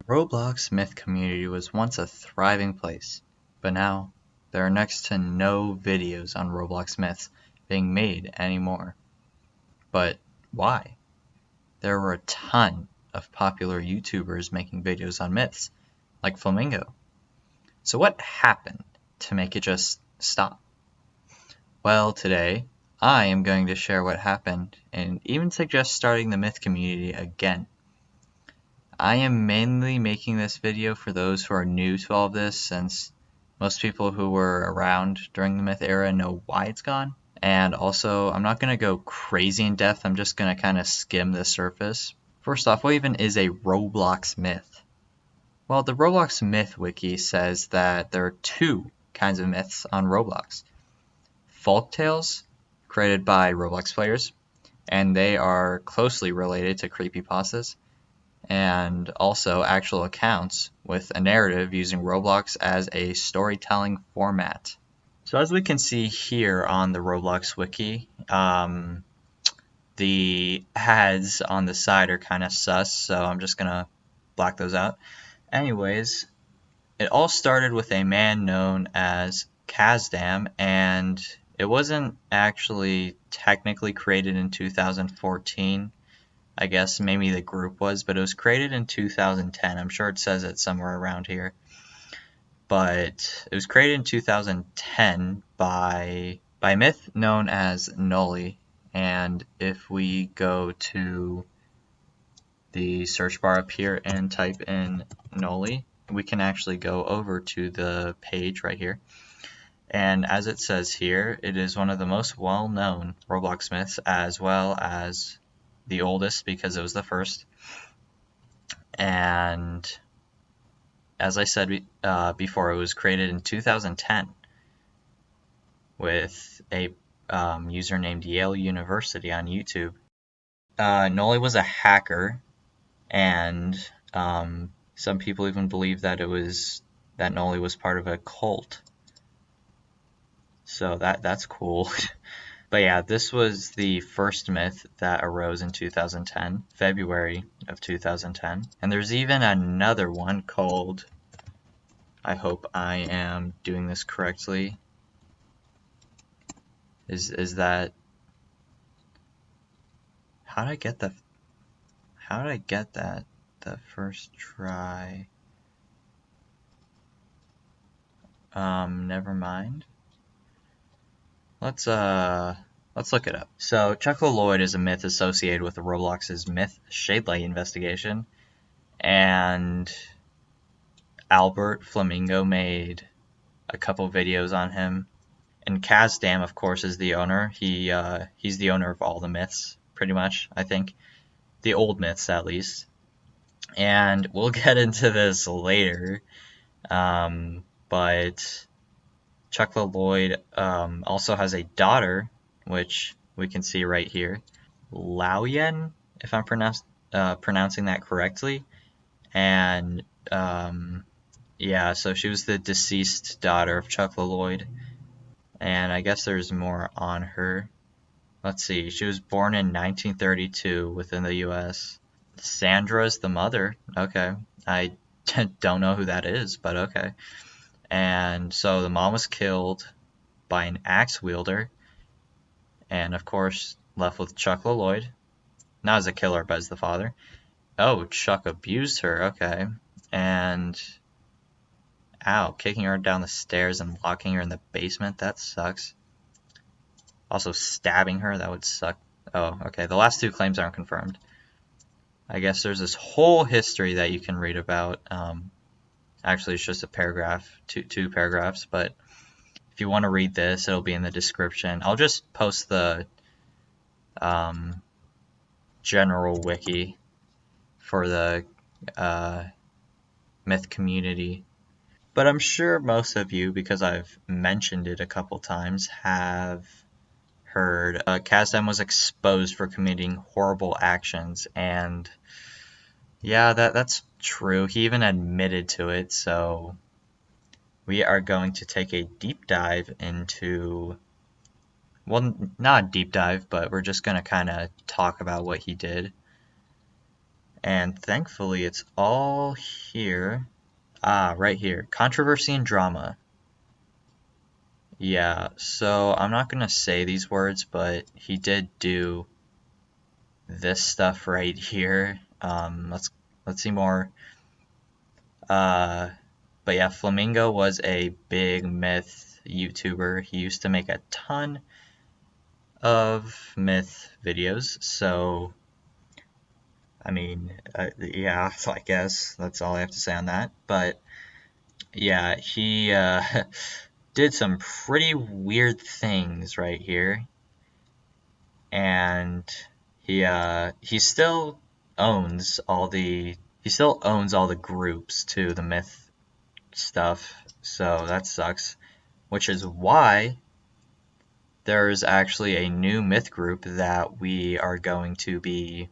Roblox myth community was once a thriving place, but now there are next to no videos on Roblox myths being made anymore. But why? There were a ton of popular YouTubers making videos on myths, like Flamingo. So what happened to make it just stop? Well, today I am going to share what happened and even suggest starting the myth community again. I am mainly making this video for those who are new to all of this, since most people who were around during the myth era know why it's gone. And also, I'm not going to go crazy in depth, I'm just going to kind of skim the surface. First off, what even is a Roblox myth? Well, the Roblox myth wiki says that there are two kinds of myths on Roblox. Folk tales, created by Roblox players, and they are closely related to creepypastas, and also actual accounts with a narrative using Roblox as a storytelling format. So as we can see here on the Roblox wiki, the ads on the side are kind of sus, so I'm just going to black those out. Anyways, it all started with a man known as Kazdam, and it wasn't actually technically created in 2014. I guess maybe the group was, but it was created in 2010. I'm sure it says it somewhere around here. But it was created in 2010 by a myth known as Nolly. And if we go to the search bar up here and type in Nolly, we can actually go over to the page right here. And as it says here, it is one of the most well-known Roblox myths, as well as the oldest because it was the first. And as I said before, it was created in 2010 with a user named Yale University on YouTube. Nolly was a hacker, and some people even believe that that Nolly was part of a cult. So that's cool. But yeah, this was the first myth that arose in 2010, February of 2010. And there's even another one called, I hope I am doing this correctly, is that, how did I get that the first try? Never mind. Let's look it up. So, Chuck Lloyd is a myth associated with Roblox's myth Shadelight investigation, and Albert Flamingo made a couple videos on him. And Kazdam, of course, is the owner. He's the owner of all the myths, pretty much, I think. The old myths, at least. And we'll get into this later, but Chuck Lloyd also has a daughter, which we can see right here, Laoyen, if I'm pronouncing that correctly. And yeah, so she was the deceased daughter of Chuck Lloyd, and I guess there's more on her. Let's see, she was born in 1932 within the US. Sandra's the mother. Okay, I don't know who that is, but okay. And so the mom was killed by an axe wielder, and of course left with Chuck Lloyd, not as a killer but as the father. Oh, Chuck abused her, okay. And ow, kicking her down the stairs and locking her in the basement, that sucks. Also stabbing her, that would suck. Oh, okay, the last two claims aren't confirmed. I guess there's this whole history that you can read about. Actually, it's just a paragraph, two paragraphs, but if you want to read this, it'll be in the description. I'll just post the general wiki for the myth community. But I'm sure most of you, because I've mentioned it a couple times, have heard Kazdam was exposed for committing horrible actions, and yeah, that's true. He even admitted to it, so we are going to take a deep dive into, well, not a deep dive, but we're just going to kind of talk about what he did. And thankfully it's all here. Ah, right here. Controversy and drama. Yeah, so I'm not gonna say these words, but he did do this stuff right here. Let's see more. But yeah, Flamingo was a big myth YouTuber. He used to make a ton of myth videos, so I mean, yeah, so I guess that's all I have to say on that. But yeah, he did some pretty weird things right here, and he still owns all the groups to the myth stuff, so that sucks. Which is why there's actually a new myth group that we are going to be,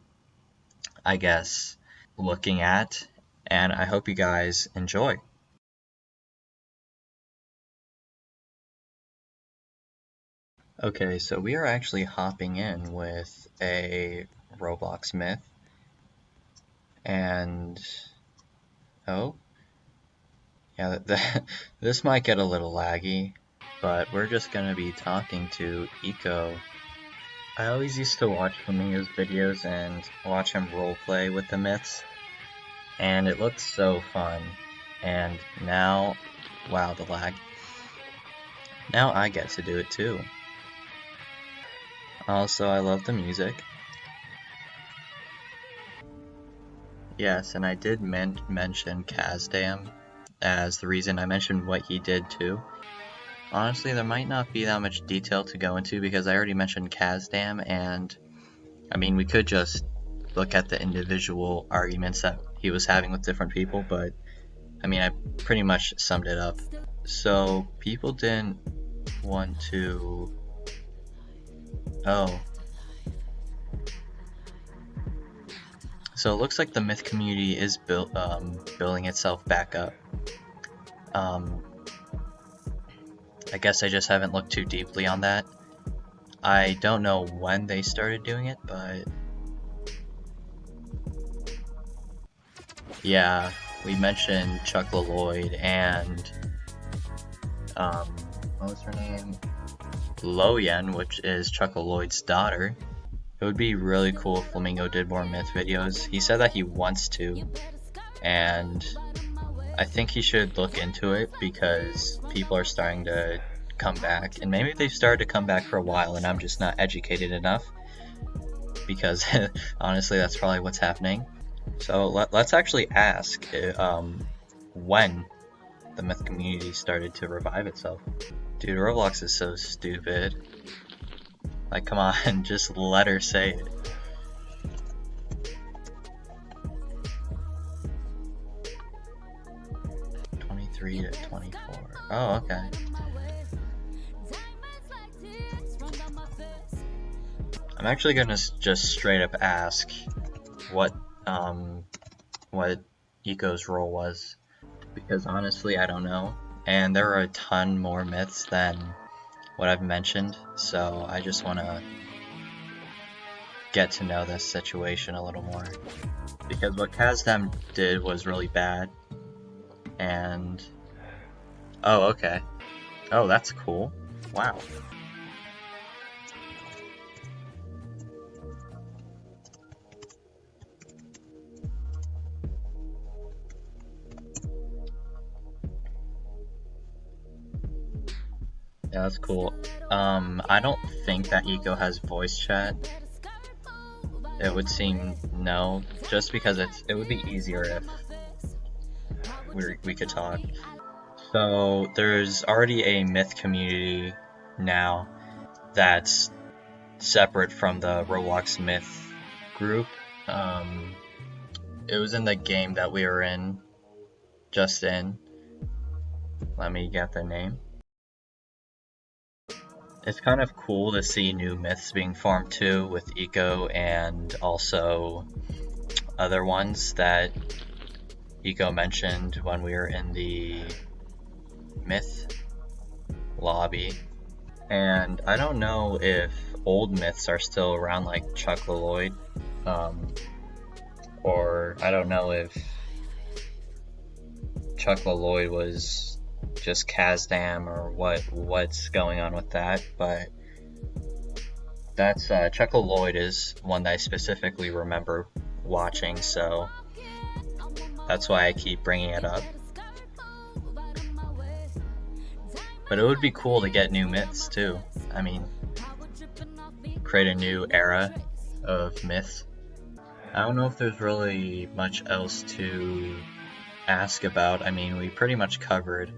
I guess, looking at, and I hope you guys enjoy. Okay, so we are actually hopping in with a Roblox myth, and oh, yeah, this might get a little laggy, but we're just gonna be talking to Eco. I always used to watch Flamingo's videos and watch him roleplay with the myths, and it looked so fun. And now, wow, the lag. Now I get to do it too. Also, I love the music. Yes, and I did mention Kazdam as the reason. I mentioned what he did too. Honestly, there might not be that much detail to go into because I already mentioned Kazdam, and I mean, we could just look at the individual arguments that he was having with different people, but I mean, I pretty much summed it up. So, people didn't want to... Oh. So it looks like the myth community is building itself back up. I guess I just haven't looked too deeply on that. I don't know when they started doing it, but yeah, we mentioned Chuck Lloyd and what was her name? Loyen, which is Chuck Lloyd's daughter. It would be really cool if Flamingo did more myth videos. He said that he wants to, and I think he should look into it because people are starting to come back, and maybe they've started to come back for a while and I'm just not educated enough, because honestly that's probably what's happening. So let's actually ask when the myth community started to revive itself. Dude, Roblox is so stupid. Like, come on, just let her say it. To 24. Oh, okay. I'm actually gonna just straight up ask what Eco's role was, because honestly I don't know, and there are a ton more myths than what I've mentioned, so I just want to get to know this situation a little more, because what Kazdam did was really bad. And oh, okay. Oh, that's cool. Wow. Yeah, that's cool. I don't think that Eco has voice chat. It would seem no, just because it would be easier if we could talk. So there's already a myth community now that's separate from the Roblox myth group. It was in the game that we were in, just in. Let me get the name. It's kind of cool to see new myths being formed too, with Eco and also other ones that Eco mentioned when we were in the myth lobby. And I don't know if old myths are still around, like Chuck Lloyd, or I don't know if Chuck LaLloyd was just Kazdam or what's going on with that, but that's Chuck LaLloyd is one that I specifically remember watching, so that's why I keep bringing it up. But it would be cool to get new myths too. I mean, create a new era of myths. I don't know if there's really much else to ask about. I mean, we pretty much covered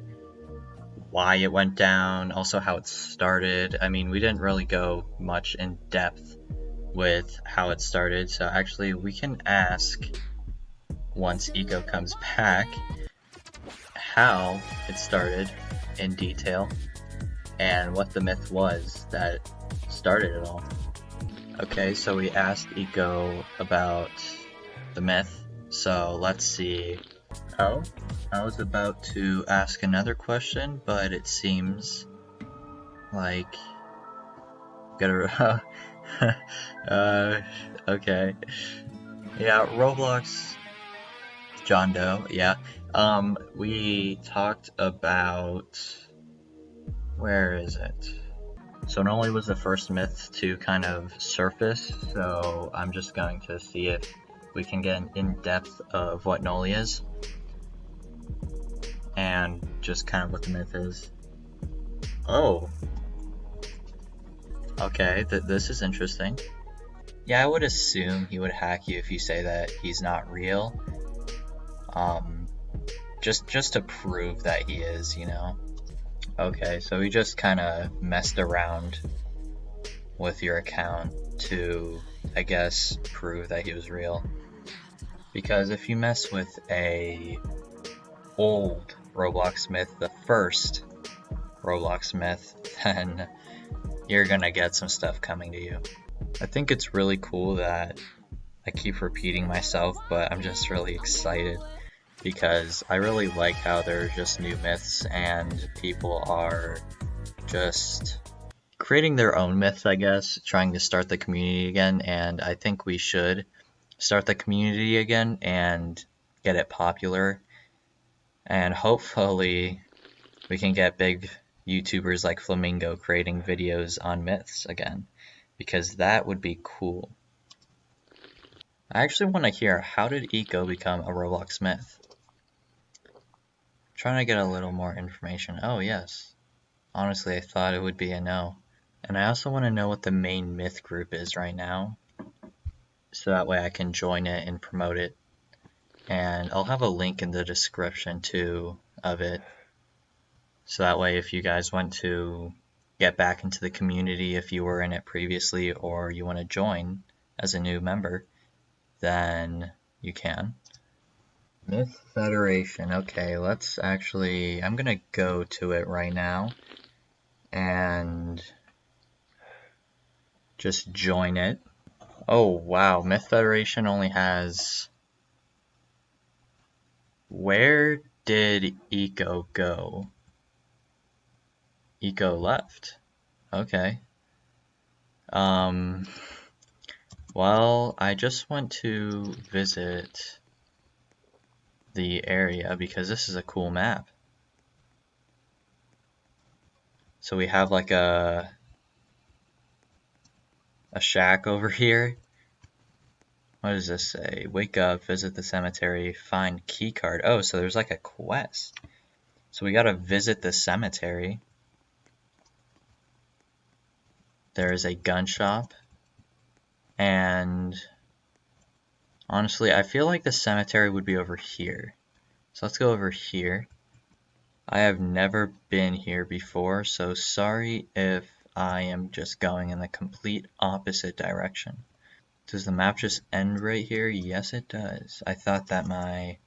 why it went down, also how it started. I mean, we didn't really go much in depth with how it started, so actually we can ask, once Eco comes back, how it started in detail and what the myth was that started it all. Okay, so we asked Eco about the myth, so let's see. Oh, I was about to ask another question, but it seems like gotta okay. Yeah, Roblox John Doe, yeah. We talked about, where is it? So Noli was the first myth to kind of surface, so I'm just going to see if we can get an in-depth of what Noli is, and just kind of what the myth is. Oh. Okay, this is interesting. Yeah, I would assume he would hack you if you say that he's not real. Just to prove that he is, you know? Okay, so he just kind of messed around with your account to, I guess, prove that he was real. Because if you mess with a old Roblox myth, the first Roblox myth, then you're gonna get some stuff coming to you. I think it's really cool that I keep repeating myself, but I'm just really excited because I really like how there's just new myths and people are just creating their own myths, I guess, trying to start the community again, and I think we should start the community again and get it popular, and hopefully we can get big YouTubers like Flamingo creating videos on myths again, because that would be cool. I actually want to hear, how did Eco become a Roblox myth? Trying to get a little more information. Oh yes, honestly I thought it would be a no. And I also want to know what the main myth group is right now, so that way I can join it and promote it. And I'll have a link in the description too of it, so that way if you guys want to get back into the community, if you were in it previously, or you want to join as a new member, then you can. Myth Federation. Okay, let's actually, I'm gonna go to it right now and just join it. Oh wow, Myth Federation only has, where did Eco go? Eco left. Okay. Well, I just went to visit the area because this is a cool map. So we have like a shack over here. What does this say? Wake up, visit the cemetery, find key card. Oh, so there's like a quest. So we gotta visit the cemetery. There is a gun shop. And honestly, I feel like the cemetery would be over here. So let's go over here. I have never been here before, so sorry if I am just going in the complete opposite direction. Does the map just end right here? Yes, it does. I thought that my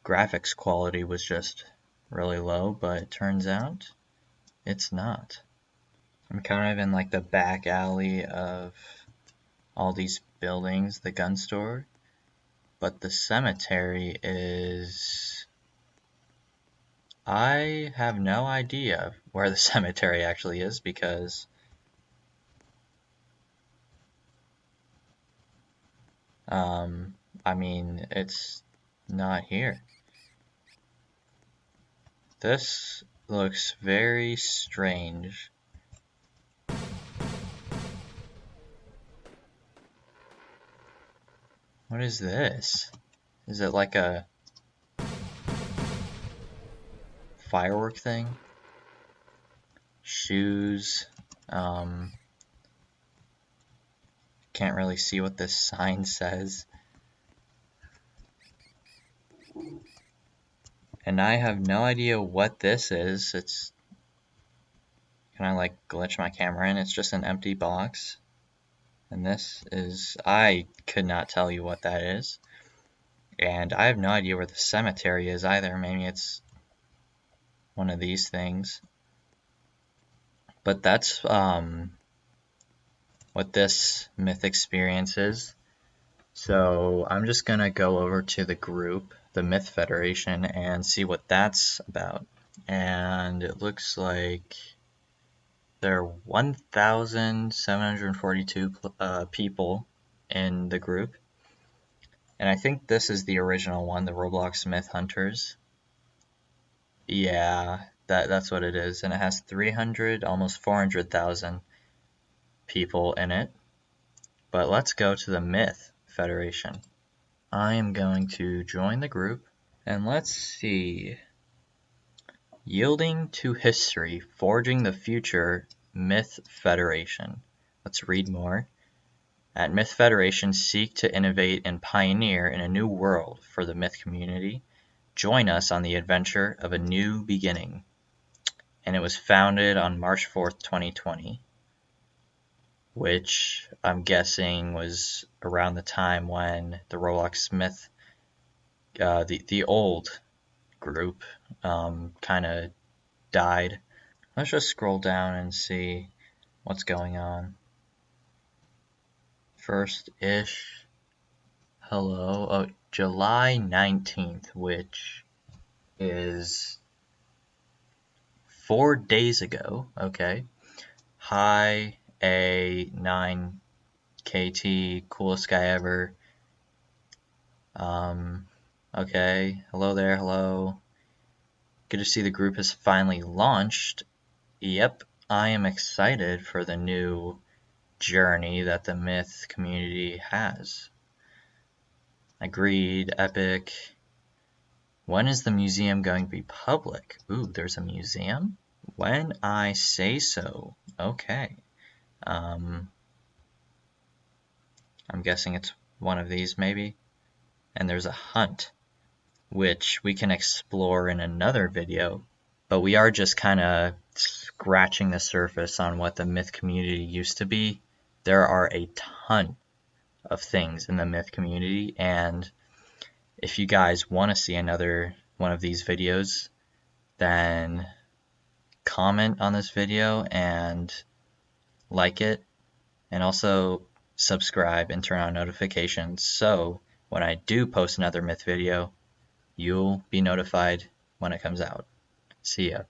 graphics quality was just really low, but it turns out it's not. I'm kind of in like the back alley of all these buildings, the gun store, but the cemetery is, I have no idea where the cemetery actually is, because I mean, it's not here. This looks very strange. What is this? Is it like a firework thing? Shoes. Can't really see what this sign says. And I have no idea what this is. It's... Can I like glitch my camera in? It's just an empty box. And this is... I could not tell you what that is. And I have no idea where the cemetery is either. Maybe it's one of these things. But that's what this myth experience is. So I'm just gonna go over to the group, the Myth Federation, and see what that's about. And it looks like there are 1,742 people in the group. And I think this is the original one, the Roblox Myth Hunters. Yeah, that's what it is. And it has 300, almost 400,000 people in it. But let's go to the Myth Federation. I am going to join the group, and let's see. Yielding to history, forging the future, Myth Federation. Let's read more. At Myth Federation, seek to innovate and pioneer in a new world for the myth community. Join us on the adventure of a new beginning. And it was founded on March 4th, 2020. Which I'm guessing was around the time when the Roblox Myth, the old group, kind of died. Let's just scroll down and see what's going on. First-ish. Hello. Oh, July 19th, which is 4 days ago. Okay. Hi, A9KT, coolest guy ever. Okay. Hello there. Hello. Good to see the group has finally launched. Yep, I am excited for the new journey that the myth community has. Agreed, epic. When is the museum going to be public? Ooh, there's a museum? When I say so. Okay. I'm guessing it's one of these maybe. And there's a hunt, which we can explore in another video. But we are just kind of scratching the surface on what the myth community used to be. There are a ton of things in the myth community, and if you guys want to see another one of these videos, then comment on this video and like it, and also subscribe and turn on notifications so when I do post another myth video, you'll be notified when it comes out. See ya.